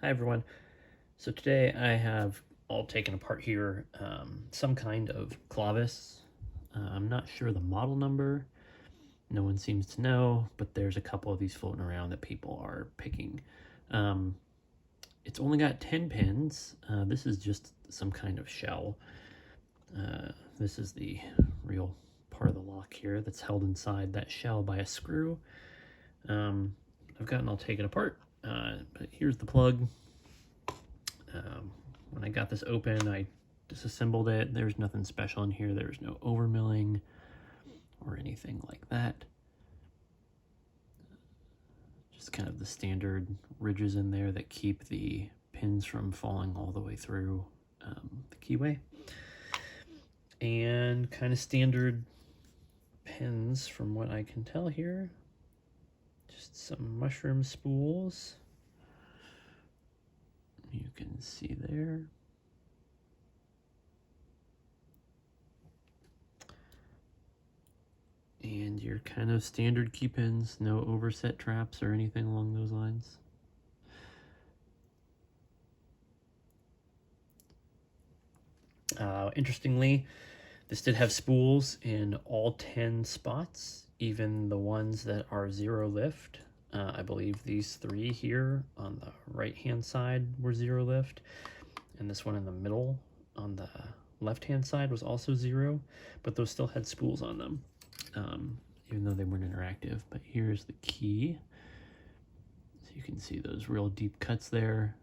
Hi everyone. So today I have all taken apart here some kind of Clavis. I'm not sure the model number. No one seems to know, but there's a couple of these floating around that people are picking. Um, it's only got 10 pins. This is just some kind of shell. This is the real part of the lock here that's held inside that shell by a screw. I've gotten all taken apart, but here's the plug. When I got this open, I disassembled it. There's nothing special in here. There's no overmilling or anything like that. Just kind of the standard ridges in there that keep the pins from falling all the way through the keyway. And kind of standard pins from what I can tell here. Just some mushroom spools. You can see there. And your kind of standard key pins, no overset traps or anything along those lines. Interestingly, this did have spools in all 10 spots, even the ones that are zero lift. I believe these three here on the right-hand side were zero lift, and this one in the middle on the left-hand side was also zero, but those still had spools on them, even though they weren't interactive. But here's the key. So you can see those real deep cuts there.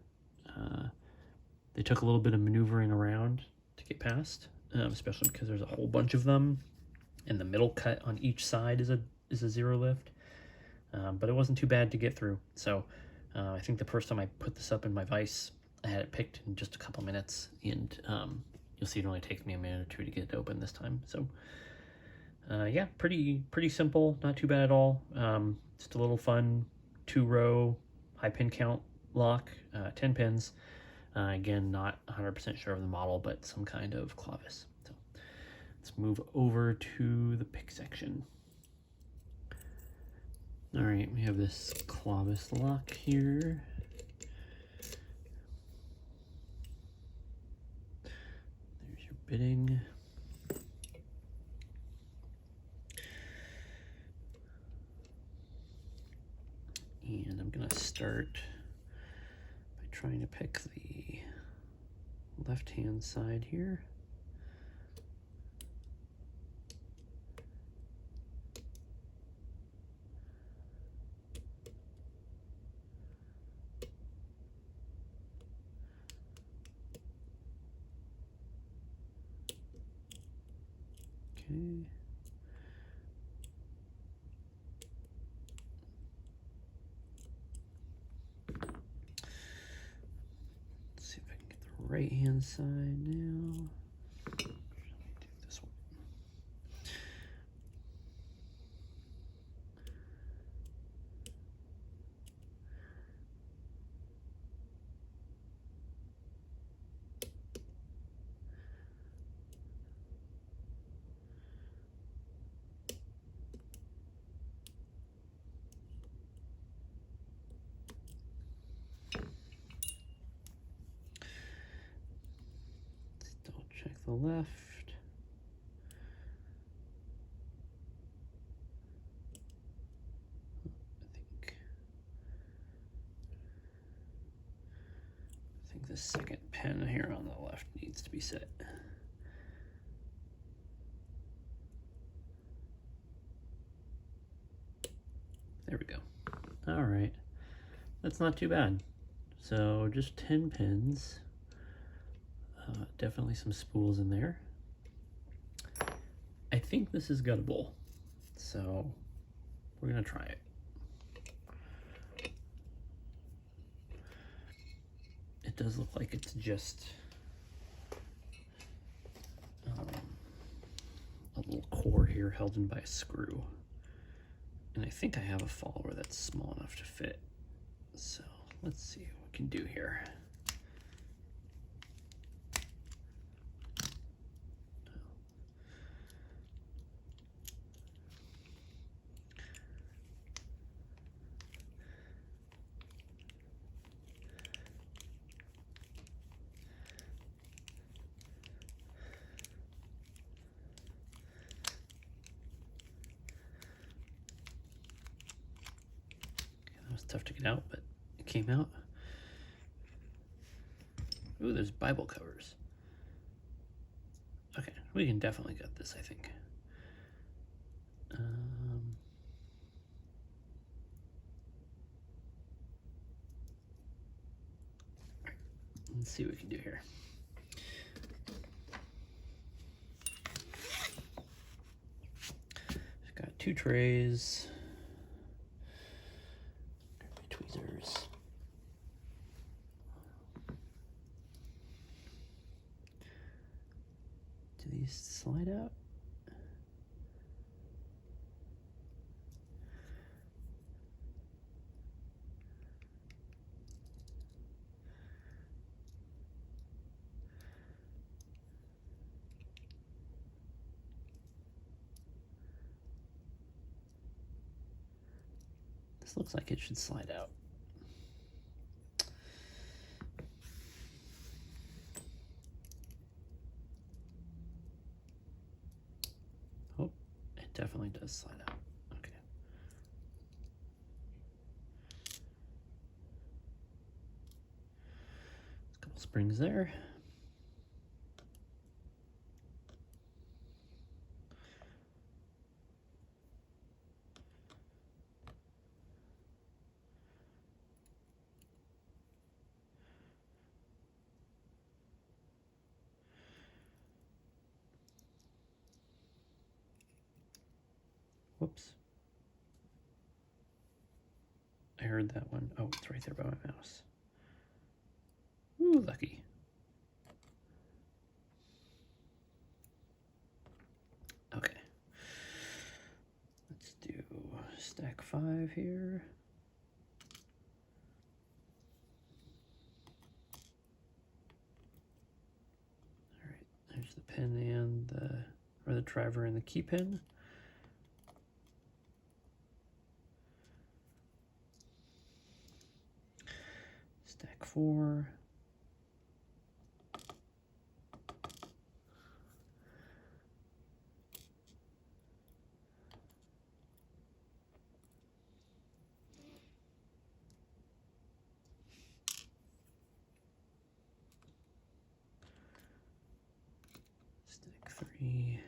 They took a little bit of maneuvering around to get past, especially because there's a whole bunch of them, and the middle cut on each side is a zero lift. But it wasn't too bad to get through. So I think the first time I put this up in my vise, I had it picked in just a couple minutes, and you'll see it only takes me a minute or two to get it open this time. So yeah, pretty simple, not too bad at all. Just a little fun 2-row high pin count lock, 10 pins. Again, not 100% sure of the model, but some kind of Clavis. So let's move over to the pick section. All right, we have this Clavis lock here. There's your bitting. And I'm gonna start by trying to pick the left-hand side here. Okay. Let's see if I can get the right-hand side now. Let me do this one. Double check the left. I think the second pin here on the left needs to be set. There we go. All right, that's not too bad. So just 10 pins. Definitely some spools in there. I think this is guttable, so we're gonna try it. It does look like it's just a little core here held in by a screw. And I think I have a follower that's small enough to fit. So let's see what we can do here. tough to get out, but it came out. Ooh, there's Bible covers. Okay, we can definitely get this, I think. Let's see what we can do here. I've got 2 trays. Grab my tweezers. Do these slide out? This looks like it should slide out. Oh, it definitely does slide out. Okay. A couple springs there. Whoops. I heard that one. Oh, it's right there by my mouse. Ooh, lucky. Okay. Let's do stack 5 here. All right, there's the pin and the driver and the key pin. Stack 4. Stack 3.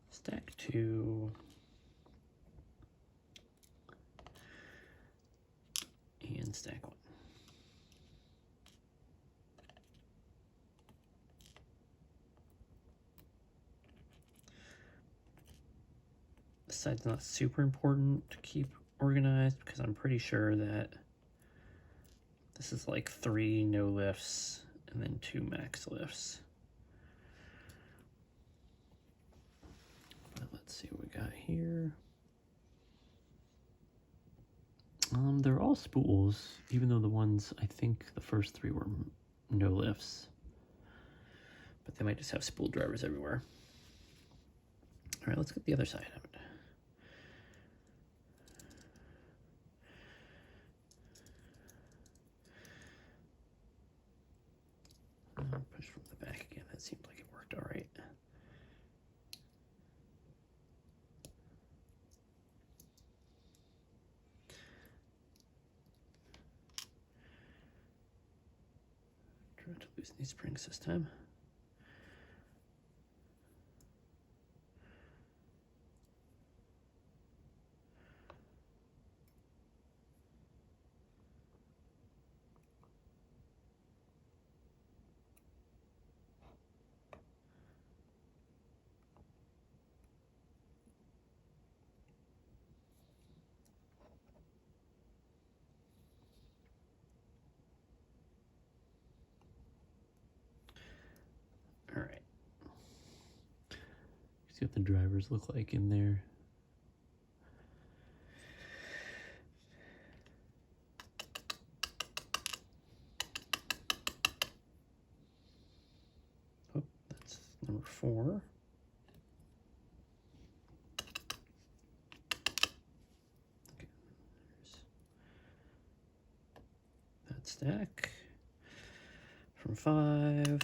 Stack 2. And stack 1. This side's not super important to keep organized because I'm pretty sure that this is like 3 no lifts and then 2 max lifts. But let's see what we got here. They're all spools, even though the ones, I think the first 3 were no lifts. But they might just have spool drivers everywhere. All right, let's get the other side out. Push from the back again. That seemed like it worked all right. Try to loosen these springs this time. All right. See what the drivers look like in there. Oh, that's number 4. Okay, there's that stack from 5.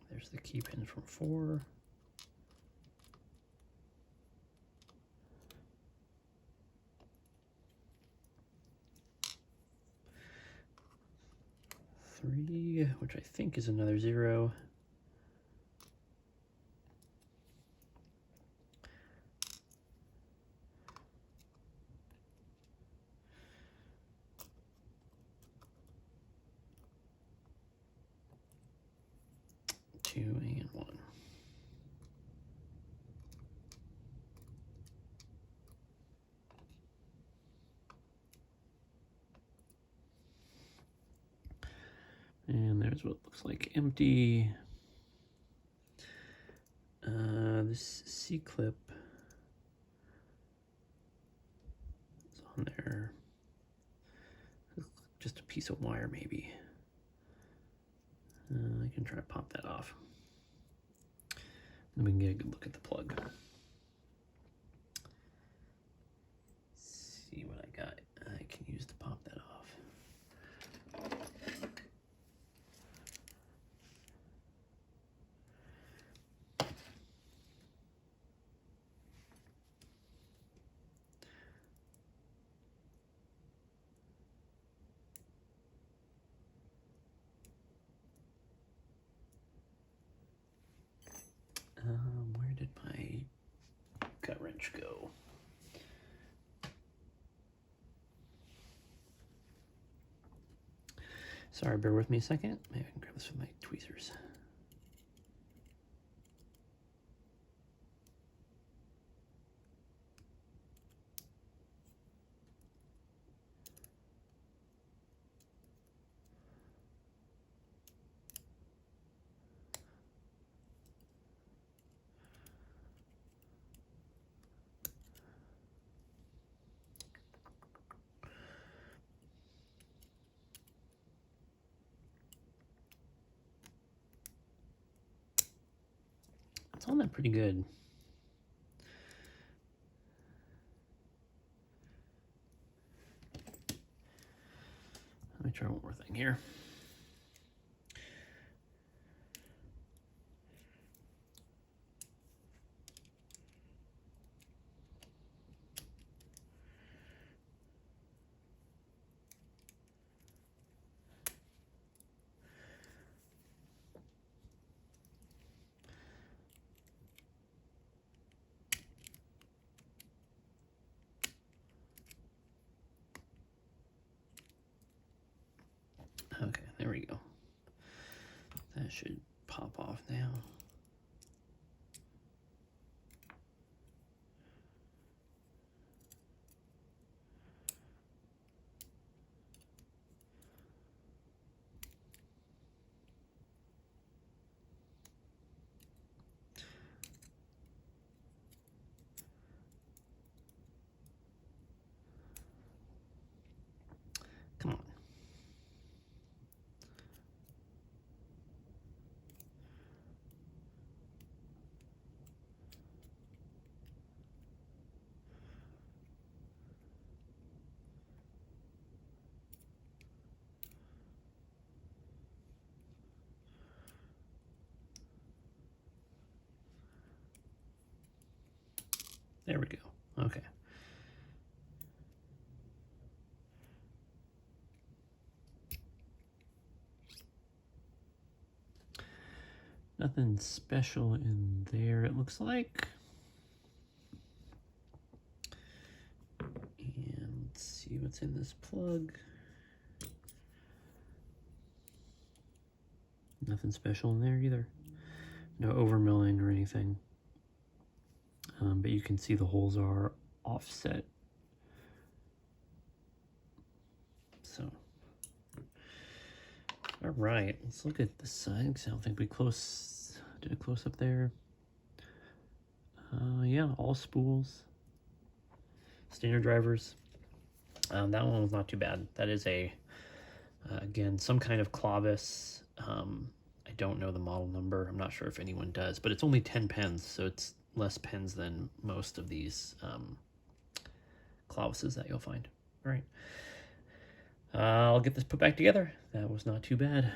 There's the key pin from 4. 3, which I think is another 0. Two and 1. And there's what looks like empty. This C-clip is on there. Just a piece of wire, maybe. I can try to pop that off. Then we can get a good look at the plug. See what I got. I can use to pop that off. Where did my gut wrench go? Sorry, bear with me a second. Maybe I can grab this with my tweezers. It's on that pretty good. Let me try one more thing here. Okay, there we go. That should pop off now. Come on. There we go. Okay. Nothing special in there, it looks like. And let's see what's in this plug. Nothing special in there either. No overmilling or anything. But you can see the holes are offset. So, all right, let's look at the side, because I don't think we did a close up there. Yeah, all spools. Standard drivers. That one was not too bad. That is again, some kind of Clavis. I don't know the model number. I'm not sure if anyone does, but it's only 10 pens, so it's less pens than most of these Clavises that you'll find. All right. I'll get this put back together. That was not too bad.